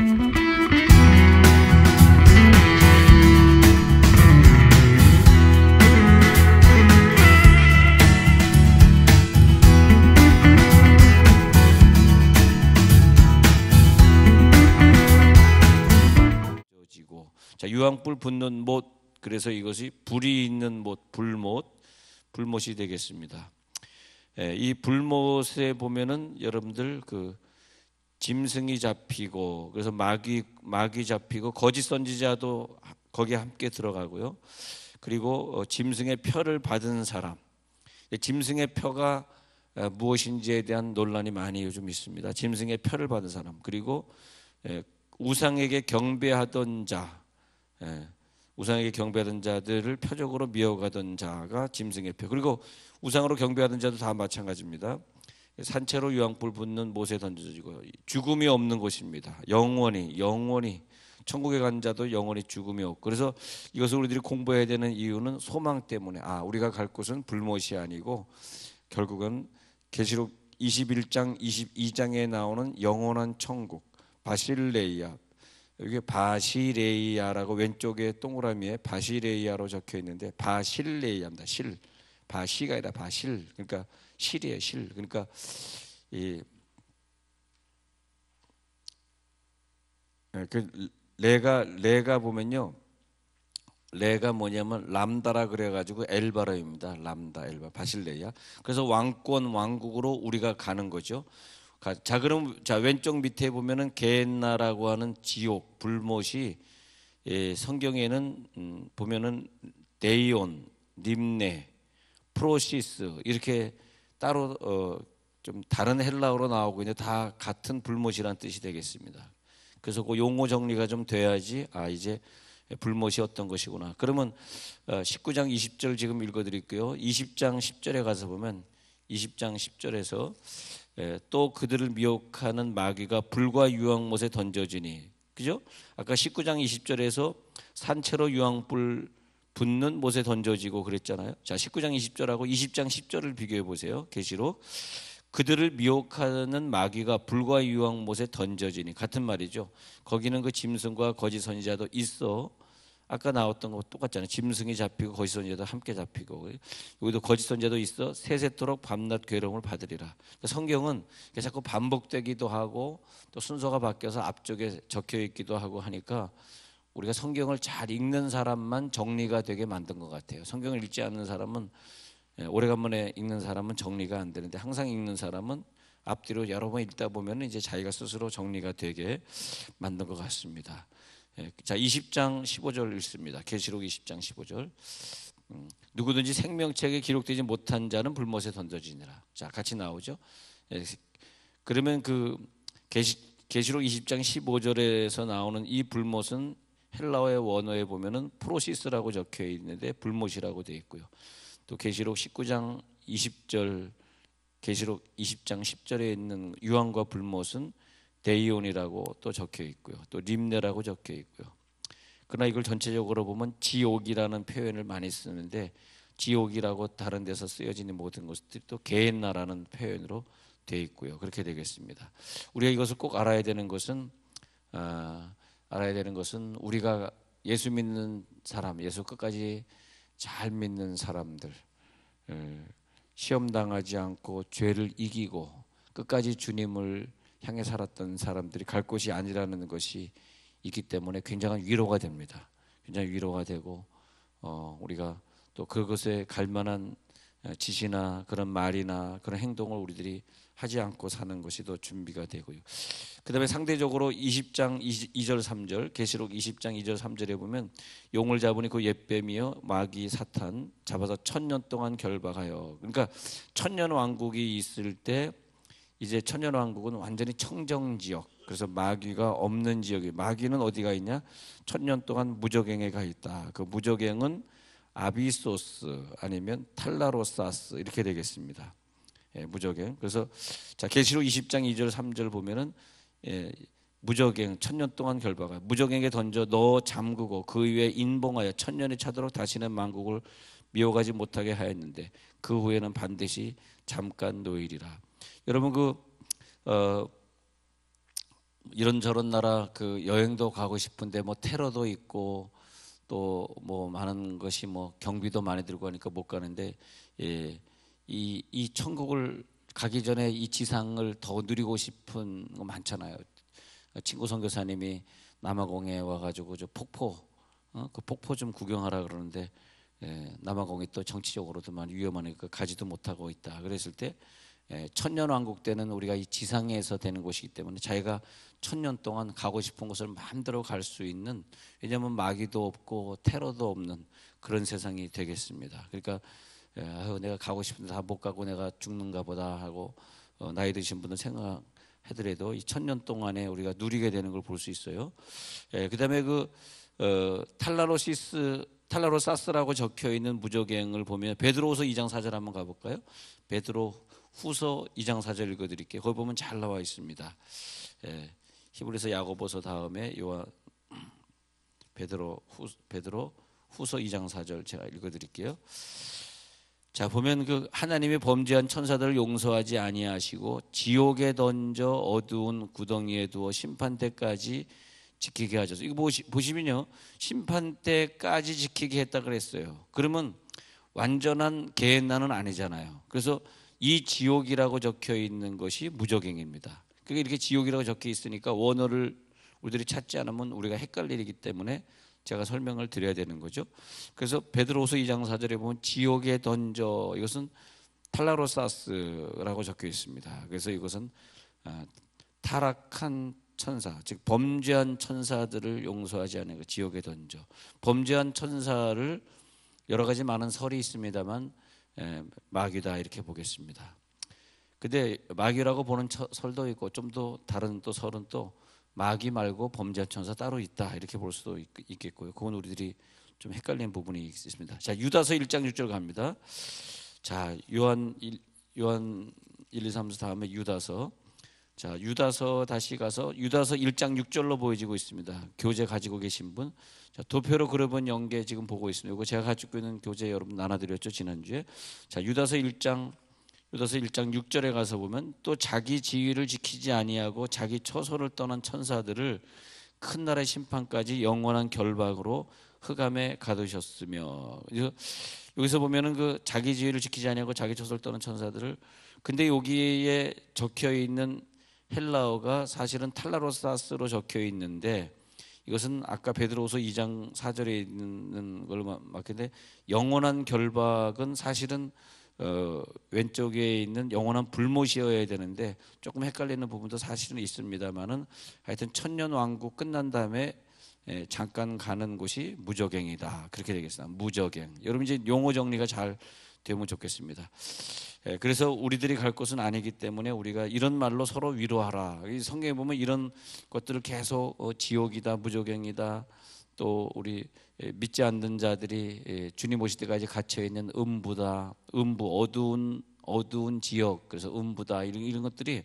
자, 유황불 붙는 못, 그래서 이것이 불이 있는 못, 불못이 되겠습니다. 이 불못에 보면은 여러분들 그 짐승이 잡히고, 그래서 마귀 잡히고, 거짓 선지자도 거기에 함께 들어가고요. 그리고 짐승의 표를 받은 사람, 짐승의 표가 무엇인지에 대한 논란이 많이 요즘 있습니다. 짐승의 표를 받은 사람, 그리고 우상에게 경배하던 자, 우상에게 경배하던 자들을 표적으로 미워가던 자가 짐승의 표. 그리고 우상으로 경배하던 자도 다 마찬가지입니다. 산채로 유황불 붙는 못에 던져지고 죽음이 없는 곳입니다. 영원히 천국에 간 자도 영원히 죽음이 없고, 그래서 이것을 우리들이 공부해야 되는 이유는 소망 때문에, 우리가 갈 곳은 불못이 아니고 결국은 계시록 21장 22장에 나오는 영원한 천국 바실레이아, 여기 바시레이아라고 왼쪽에 동그라미에 바시레이아로 적혀 있는데 바실레이아입니다. 바시가 아니라 바실, 그러니까 실이에요. 실. 그러니까 이 레가 보면요, 레가 뭐냐면 람다라 그래가지고 엘바라입니다. 람다, 엘바, 바실레이아. 그래서 왕국으로 우리가 가는 거죠. 자, 그럼 왼쪽 밑에 보면은 게엔나라고 하는 지옥, 불못이 성경에는 보면은 데이온, 림네, 프로시스 이렇게 따로 좀 다른 헬라어로 나오고 있는데 다 같은 불못이라는 뜻이 되겠습니다. 그래서 그 용어 정리가 좀 돼야지 이제 불못이 어떤 것이구나. 그러면 19장 20절 지금 읽어드릴게요. 20장 10절에 가서 보면 20장 10절에서 또 그들을 미혹하는 마귀가 불과 유황못에 던져지니, 그죠? 아까 19장 20절에서 산채로 유황불 붙는 못에 던져지고 그랬잖아요. 자, 19장 20절하고 20장 10절을 비교해 보세요. 계시록 그들을 미혹하는 마귀가 불과 유황못에 던져지니, 같은 말이죠. 거기는 그 짐승과 거짓 선지자도 있어. 아까 나왔던 거 똑같잖아요. 짐승이 잡히고 거짓 선지자도 함께 잡히고, 여기도 거짓 선지자도 있어 세세토록 밤낮 괴로움을 받으리라. 성경은 자꾸 반복되기도 하고 또 순서가 바뀌어서 앞쪽에 적혀 있기도 하고 하니까 우리가 성경을 잘 읽는 사람만 정리가 되게 만든 것 같아요. 성경을 읽지 않는 사람은, 오래간만에 읽는 사람은 정리가 안 되는데, 항상 읽는 사람은 앞뒤로 여러 번 읽다 보면 이제 자기가 스스로 정리가 되게 만든 것 같습니다. 자, 20장 15절 읽습니다. 계시록 20장 15절. 누구든지 생명책에 기록되지 못한 자는 불못에 던져지니라. 자, 같이 나오죠. 그러면 그 계시록 20장 15절에서 나오는 이 불못은 헬라어의 원어에 보면은 프로시스라고 적혀 있는데 불못이라고 되어 있고요. 또 계시록 19장 20절, 계시록 20장 10절에 있는 유황과 불못은 데이온이라고 또 적혀 있고요. 또 림네라고 적혀 있고요. 그러나 이걸 전체적으로 보면 지옥이라는 표현을 많이 쓰는데, 지옥이라고 다른 데서 쓰여지는 모든 것들이 또 게엔나라는 표현으로 되어 있고요. 그렇게 되겠습니다. 우리가 이것을 꼭 알아야 되는 것은 우리가 예수 믿는 사람, 예수 끝까지 잘 믿는 사람들, 시험당하지 않고 죄를 이기고 끝까지 주님을 향해 살았던 사람들이 갈 곳이 아니라는 것이 있기 때문에 굉장한 위로가 됩니다. 굉장히 위로가 되고 우리가 또 그것에 갈 만한 지시나 그런 말이나 그런 행동을 우리들이 하지 않고 사는 것이 더 준비가 되고요. 그 다음에 상대적으로 20장 2절 3절, 계시록 20장 2절 3절에 보면 용을 잡으니 그 옛뱀이여 마귀 사탄 잡아서 1000년 동안 결박하여, 그러니까 천년 왕국이 있을 때 이제 천년 왕국은 완전히 청정지역, 그래서 마귀가 없는 지역이, 마귀는 어디가 있냐? 1000년 동안 무저갱에 가 있다. 그 무저갱은 아비소스 아니면 탈라로사스 이렇게 되겠습니다. 무저갱. 그래서 자, 계시록 20장 2절 3절 보면은 무저갱 1000년 동안 결박하여 무저갱에 던져 너 잠그고 그 위에 인봉하여 1000년이 차도록 다시는 만국을 미워가지 못하게 하였는데 그 후에는 반드시 잠깐 노일이라. 여러분 이런저런 나라 그 여행도 가고 싶은데 뭐 테러도 있고 또 뭐 많은 것이 뭐 경비도 많이 들고 하니까 못 가는데, 예, 이 천국을 가기 전에 이 지상을 더 누리고 싶은 거 많잖아요. 친구 선교사님이 남아공에 와가지고 저 폭포, 그 폭포 좀 구경하라 그러는데, 예, 남아공이 또 정치적으로도 많이 위험하니까 가지도 못하고 있다. 그랬을 때, 예, 천년왕국 때는 우리가 이 지상에서 되는 곳이기 때문에 자기가 천년 동안 가고 싶은 곳을 마음대로 갈 수 있는, 왜냐하면 마귀도 없고 테러도 없는 그런 세상이 되겠습니다. 그러니까 예, 아유, 내가 가고 싶은데 다 못 가고 내가 죽는가 보다 하고 나이 드신 분은 생각하더라도 이 천년 동안에 우리가 누리게 되는 걸 볼 수 있어요. 예, 그다음에 그 탈라로사스라고 적혀 있는 무저갱을 보면 베드로후서 2장 4절 한번 가볼까요? 베드로 후서 2장 4절 읽어드릴게요. 거기 보면 잘 나와 있습니다. 예, 히브리서 야고보서 다음에 베드로 후서 2장 4절 제가 읽어드릴게요. 자, 보면 그 하나님이 범죄한 천사들을 용서하지 아니하시고 지옥에 던져 어두운 구덩이에 두어 심판 때까지 지키게 하셔서, 이거 보시면요, 심판 때까지 지키게 했다 그랬어요. 그러면 완전한 게헨나는 아니잖아요. 그래서 이 지옥이라고 적혀 있는 것이 무저갱입니다. 그게 이렇게 지옥이라고 적혀 있으니까 원어를 우리들이 찾지 않으면 우리가 헷갈리기 때문에 제가 설명을 드려야 되는 거죠. 그래서 베드로후서 2장 4절에 보면 지옥에 던져, 이것은 탈라로사스라고 적혀 있습니다. 그래서 이것은 타락한 천사, 즉 범죄한 천사들을 용서하지 않는 것, 지옥에 던져. 범죄한 천사를 여러 가지 많은 설이 있습니다만 마귀다 이렇게 보겠습니다. 근데 마귀라고 보는 설도 있고 좀 더 다른 또 설은 또 마귀 말고 범죄한 천사 따로 있다 이렇게 볼 수도 있겠고요. 그건 우리들이 좀 헷갈리는 부분이 있습니다. 자, 유다서 1장 6절 갑니다. 자, 요한 1, 2, 3, 4 다음에 유다서. 자, 유다서 다시 가서 유다서 1장 6절로 보여지고 있습니다. 교재 가지고 계신 분. 자, 도표로 그려본 연계 지금 보고 있습니다. 이거 제가 가지고 있는 교재 여러분 나눠드렸죠, 지난주에. 자, 유다서 1장 6절에 가서 보면 또 자기 지위를 지키지 아니하고 자기 처소를 떠난 천사들을 큰 날의 심판까지 영원한 결박으로 흑암에 가두셨으며, 여기서 보면은 그 자기 지위를 지키지 아니하고 자기 처소를 떠난 천사들을, 근데 여기에 적혀 있는 헬라어가 사실은 탈라로사스로 적혀 있는데 이것은 아까 베드로후서 2장 4절에 있는 걸로 맞는데, 영원한 결박은 사실은 왼쪽에 있는 영원한 불못이어야 되는데 조금 헷갈리는 부분도 사실은 있습니다만은, 하여튼 천년 왕국 끝난 다음에 잠깐 가는 곳이 무저갱이다 그렇게 되겠습니다. 무저갱. 여러분 이제 용어 정리가 잘 되면 좋겠습니다. 그래서 우리들이 갈 곳은 아니기 때문에 우리가 이런 말로 서로 위로하라. 이 성경에 보면 이런 것들을 계속 지옥이다, 무저갱이다, 또 우리 믿지 않는 자들이 주님 오실 때까지 갇혀 있는 음부다, 음부, 어두운 지역, 그래서 음부다, 이런 것들이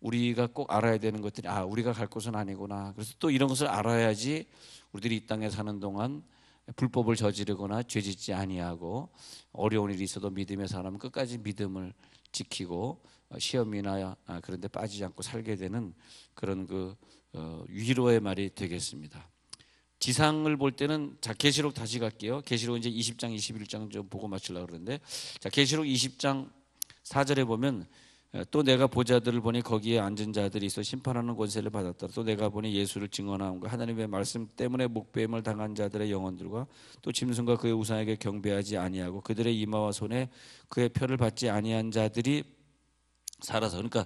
우리가 꼭 알아야 되는 것들이, 우리가 갈 곳은 아니구나. 그래서 또 이런 것을 알아야지 우리들이 이 땅에 사는 동안 불법을 저지르거나 죄짓지 아니하고 어려운 일이 있어도 믿음의 사람은 끝까지 믿음을 지키고 시험이나 그런 데 빠지지 않고 살게 되는 그런 위로의 말이 되겠습니다. 지상을 볼 때는, 자, 계시록 다시 갈게요. 계시록 이제 20장 21장 좀 보고 마치려고 그러는데, 자, 계시록 20장 4절에 보면 또 내가 보자들을 보니 거기에 앉은 자들이 있어 심판하는 권세를 받았다. 또 내가 보니 예수를 증언하고 하나님의 말씀 때문에 목배임을 당한 자들의 영혼들과 또 짐승과 그의 우상에게 경배하지 아니하고 그들의 이마와 손에 그의 표를 받지 아니한 자들이 살아서, 그러니까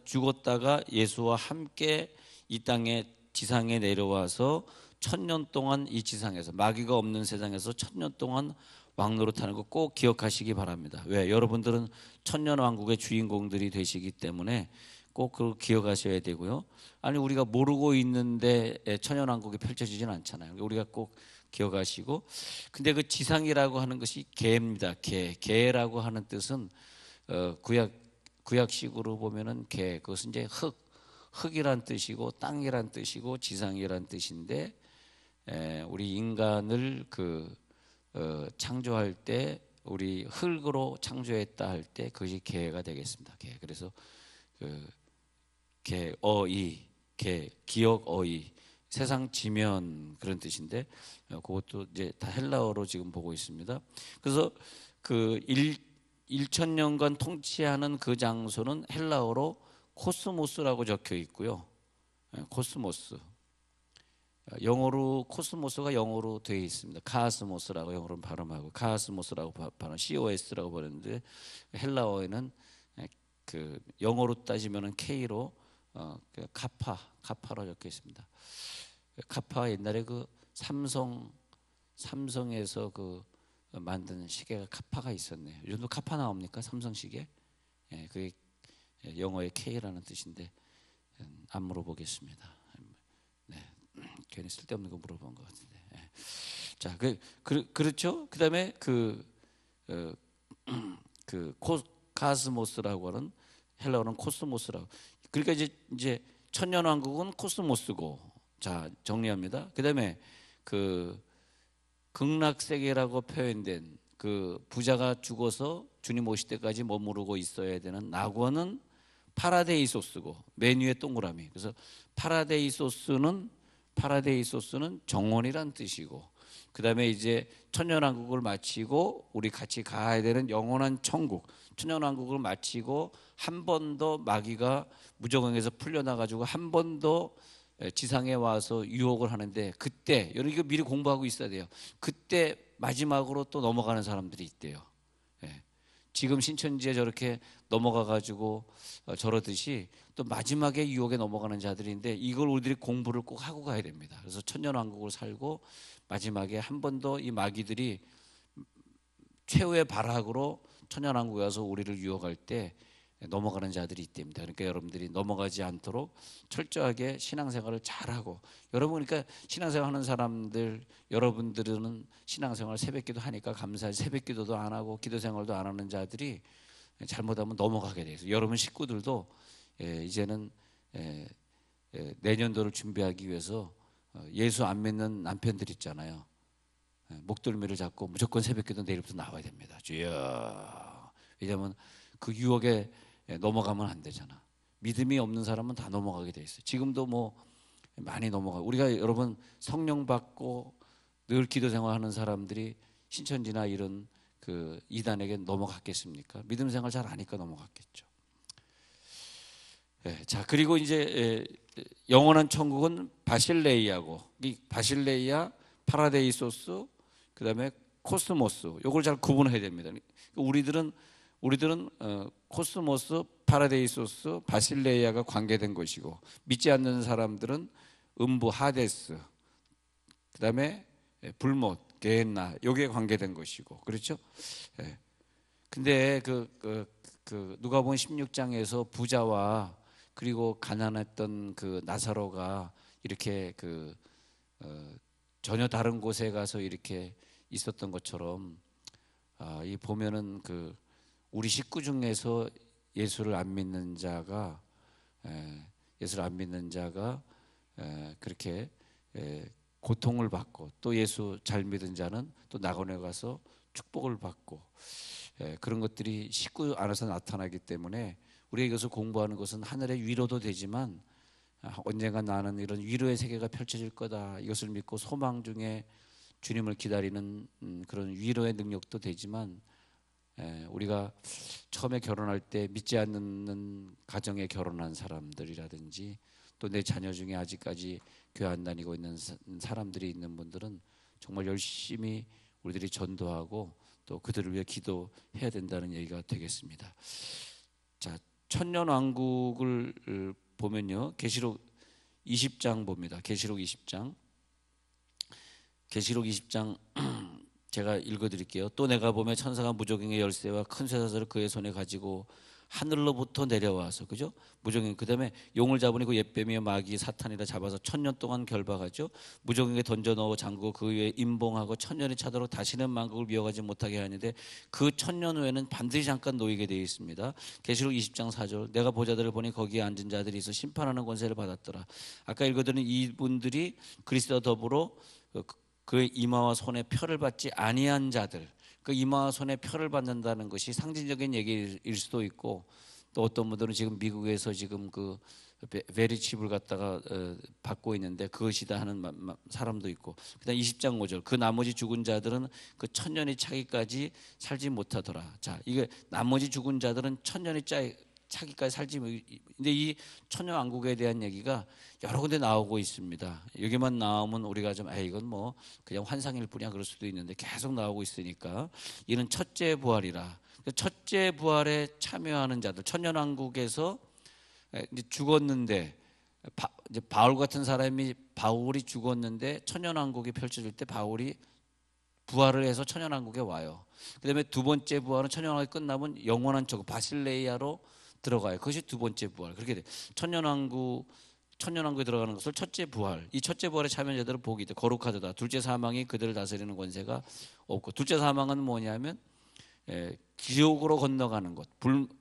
죽었다가 예수와 함께 이 땅에 지상에 내려와서 천년 동안 이 지상에서, 마귀가 없는 세상에서 천년 동안 왕노릇하는 거 꼭 기억하시기 바랍니다. 왜? 여러분들은 천년 왕국의 주인공들이 되시기 때문에 꼭 그걸 기억하셔야 되고요. 아니, 우리가 모르고 있는데 천년 왕국이 펼쳐지진 않잖아요. 우리가 꼭 기억하시고, 근데 그 지상이라고 하는 것이 개입니다. 개라고 하는 뜻은 구약식으로 보면은 그것은 이제 흙이란 뜻이고 땅이란 뜻이고 지상이란 뜻인데, 우리 인간을 창조할 때 우리 흙으로 창조했다 할 때 그것이 개가 되겠습니다. 개. 그래서 어이, 기억 어이, 세상 지면 그런 뜻인데 그것도 이제 다 헬라어로 지금 보고 있습니다. 그래서 그 1000년간 통치하는 그 장소는 헬라어로 코스모스라고 적혀 있고요. 코스모스. 영어로 코스모스가 영어로 되어 있습니다. 카스모스라고 영어로 발음하고 카스모스라고 발음, COS라고 부르는데 헬라어에는 그 영어로 따지면은 K로 카파로 적혀 있습니다. 카파 옛날에 그 삼성에서 그 만든 시계가 카파가 있었네요. 요즘도 카파 나옵니까? 삼성 시계? 예, 그게 영어의 K라는 뜻인데 안 물어보겠습니다. 네, 괜히 쓸데없는 거 물어본 것 같은데. 예. 자, 그렇죠. 그다음에 카스모스라고 하는 헬라어는 코스모스라고. 그러니까 이제 천년왕국은 코스모스고. 자, 정리합니다. 그다음에 그 극락세계라고 표현된 그 부자가 죽어서 주님 오실 때까지 머무르고 있어야 되는 낙원은 파라데이소스고, 맨 위에 동그라미. 그래서 파라데이소스는 정원이란 뜻이고, 그다음에 이제 천년왕국을 마치고 우리 같이 가야 되는 영원한 천국, 천년왕국을 마치고 한 번 더 마귀가 무저강에서 풀려나가지고 한 번 더 지상에 와서 유혹을 하는데, 그때 여러분 이거 미리 공부하고 있어야 돼요. 그때 마지막으로 또 넘어가는 사람들이 있대요. 예. 지금 신천지에 저렇게 넘어가가지고 저러듯이 또 마지막에 유혹에 넘어가는 자들인데, 이걸 우리들이 공부를 꼭 하고 가야 됩니다. 그래서 천년왕국을 살고 마지막에 한 번 더 이 마귀들이 최후의 발악으로 천년왕국에 와서 우리를 유혹할 때 넘어가는 자들이 있답니다. 그러니까 여러분들이 넘어가지 않도록 철저하게 신앙생활을 잘하고, 여러분 그러니까 신앙생활 하는 사람들, 여러분들은 신앙생활 새벽기도 하니까 감사하지, 새벽기도도 안 하고 기도생활도 안 하는 자들이 잘못하면 넘어가게 돼서, 여러분 식구들도 이제는 내년도를 준비하기 위해서 예수 안 믿는 남편들 있잖아요. 목덜미를 잡고 무조건 새벽기도 내일부터 나와야 됩니다. 주여. 왜냐하면 그 유혹에 넘어가면 안 되잖아. 믿음이 없는 사람은 다 넘어가게 돼 있어요. 지금도 뭐 많이 넘어가. 우리가 여러분 성령 받고 늘 기도 생활하는 사람들이 신천지나 이런 그 이단에게 넘어갔겠습니까? 믿음 생활 잘 아니까 넘어갔겠죠. 자, 그리고 이제 영원한 천국은 바실레이아고, 이 바실레이아, 파라데이소스, 그다음에 코스모스, 요걸 잘 구분해야 됩니다. 우리들은 코스모스, 파라데이소스, 바실레이아가 관계된 것이고, 믿지 않는 사람들은 음부 하데스, 그다음에 불못, 게헨나, 요게 관계된 것이고, 그렇죠? 근데 누가복음 16장에서 부자와 그리고 가난했던 그 나사로가 이렇게 전혀 다른 곳에 가서 이렇게 있었던 것처럼, 이 보면은 우리 식구 중에서 예수를 안 믿는 자가 그렇게 고통을 받고, 또 예수 잘 믿은 자는 또 낙원에 가서 축복을 받고, 그런 것들이 식구 안에서 나타나기 때문에 우리가 이것을 공부하는 것은 하늘의 위로도 되지만, 언젠가 나는 이런 위로의 세계가 펼쳐질 거다, 이것을 믿고 소망 중에 주님을 기다리는 그런 위로의 능력도 되지만, 우리가 처음에 결혼할 때 믿지 않는 가정에 결혼한 사람들이라든지, 또 내 자녀 중에 아직까지 교회 안 다니고 있는 사람들이 있는 분들은 정말 열심히 우리들이 전도하고 또 그들을 위해 기도해야 된다는 얘기가 되겠습니다. 자, 천년왕국을 보면요, 계시록 20장 봅니다. 계시록 20장 제가 읽어드릴게요. 또 내가 보며 천사가 무저갱의 열쇠와 큰 쇠사슬을 그의 손에 가지고 하늘로부터 내려와서, 그죠? 무저갱, 그 다음에 용을 잡으니 그 옛뱀이여 마귀 사탄이라 잡아서 1000년 동안 결박하죠. 무저갱에 던져 넣어 잠그고 그 위에 임봉하고 1000년이 차도록 다시는 만국을 미워하지 못하게 하는데, 그 1000년 후에는 반드시 잠깐 놓이게 되어 있습니다. 계시록 20장 4절, 내가 보자들을 보니 거기에 앉은 자들이 있어 심판하는 권세를 받았더라. 아까 읽어드린 이분들이 그리스도와 더불어 그 이마와 손에 표를 받지 아니한 자들, 그 이마와 손에 표를 받는다는 것이 상징적인 얘기일 수도 있고, 또 어떤 분들은 지금 미국에서 지금 베리칩을 갖다가 받고 있는데 그것이다 하는 사람도 있고, 그다음 20장 5절 그 나머지 죽은 자들은 그 천년의 차기까지 살지 못하더라. 자, 이게 나머지 죽은 자들은 천년의 차기까지 살지. 근데 이 천년왕국에 대한 얘기가 여러 군데 나오고 있습니다. 여기만 나오면 우리가 좀 이건 뭐 그냥 환상일 뿐이야 그럴 수도 있는데 계속 나오고 있으니까 이는 첫째 부활이라. 첫째 부활에 참여하는 자들, 천년왕국에서 이제 죽었는데 이제 바울 같은 사람이 바울이 죽었는데 천년왕국이 펼쳐질 때 바울이 부활을 해서 천년왕국에 와요. 그다음에 두 번째 부활은 천년왕국이 끝나면 영원한 천국 바실레이아로 들어가요. 그것이 두 번째 부활. 그렇게 돼. 천년왕국에 들어가는 것을 첫째 부활. 이 첫째 부활에 참여한 자들은 복이 있다. 거룩하도다. 둘째 사망이 그들을 다스리는 권세가 없고. 둘째 사망은 뭐냐면 지옥으로 건너가는 것,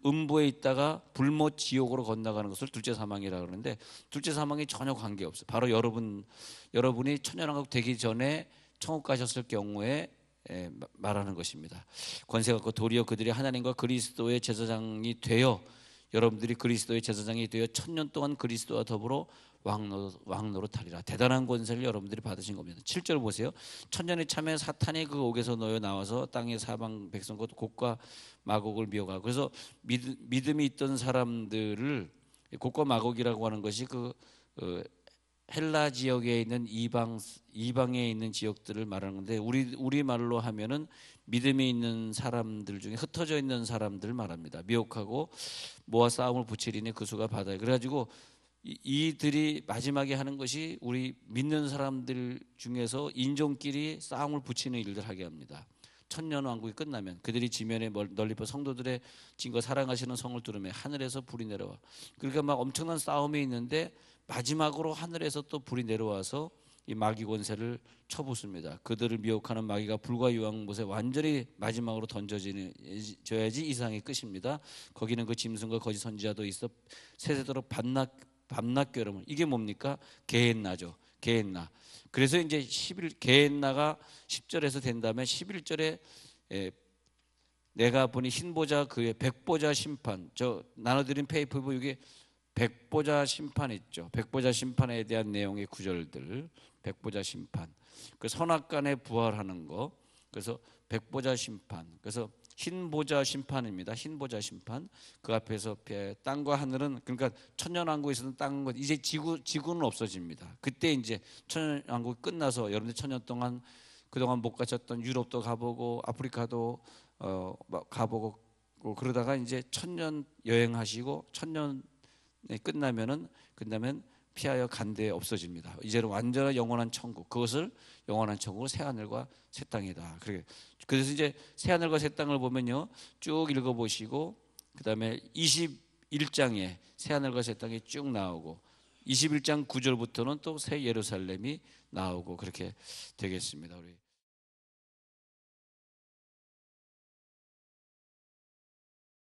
음부에 있다가 불못 지옥으로 건너가는 것을 둘째 사망이라고 그러는데, 둘째 사망이 전혀 관계없어요. 바로 여러분이 천년왕국 되기 전에 천국 가셨을 경우에 말하는 것입니다. 권세가 없고 도리어 그들이 하나님과 그리스도의 제사장이 되어, 여러분들이 그리스도의 제사장이 되어 천년 동안 그리스도와 더불어 왕노릇하리라. 대단한 권세를 여러분들이 받으신 겁니다. 7절 보세요. 천년의 참에 사탄이 그 옥에서 놓여 나와서 땅의 사방 백성 곧 곡과 마곡을 미혹하고. 그래서 믿음이 있던 사람들을, 곡과 마곡이라고 하는 것이 헬라 지역에 있는 이방에 있는 지역들을 말하는 건데, 우리 말로 하면은 믿음이 있는 사람들 중에 흩어져 있는 사람들을 말합니다. 미혹하고 모아 싸움을 붙이리니 그 수가 바다에. 그래가지고 이들이 마지막에 하는 것이 우리 믿는 사람들 중에서 인종끼리 싸움을 붙이는 일들 하게 합니다. 천년왕국이 끝나면 그들이 지면에 널리퍼 성도들의 진거 사랑하시는 성을 뚫으며 하늘에서 불이 내려와. 그러니까 막 엄청난 싸움이 있는데 마지막으로 하늘에서 또 불이 내려와서 이 마귀 권세를 쳐붓습니다. 그들을 미혹하는 마귀가 불과 유황못에 완전히 마지막으로 던져져야지 이상의 끝입니다. 거기는 그 짐승과 거짓 선지자도 있어 세세도록 밤낮 괴로움. 이게 뭡니까? 게헨나죠. 게헨나. 그래서 이제 게헨나가 10절에서 된 다음에 11절에 내가 보니 흰보자 그의 백보자 심판, 저 나눠드린 페이퍼 여기 백보자 심판 있죠. 백보자 심판에 대한 내용의 구절들, 백보자 심판, 그 선악간에 부활하는 거, 그래서 백보자 심판, 그래서 흰보자 심판입니다. 흰보자 심판. 그 앞에서 땅과 하늘은, 그러니까 천년왕국에 있었던 땅은 이제 지구는 없어집니다. 그때 이제 천년왕국이 끝나서 여러분들 천년 동안 그동안 못 가셨던 유럽도 가보고 아프리카도 가보고 그러다가 이제 천년 여행하시고 천년 끝나면 피하여 간데 없어집니다. 이제는 완전한 영원한 천국, 그것을 영원한 천국을 새 하늘과 새 땅이다. 그래서 이제 새 하늘과 새 땅을 보면요, 쭉 읽어보시고 그 다음에 21장에 새 하늘과 새 땅이 쭉 나오고 21장 9절부터는 또 새 예루살렘이 나오고 그렇게 되겠습니다. 우리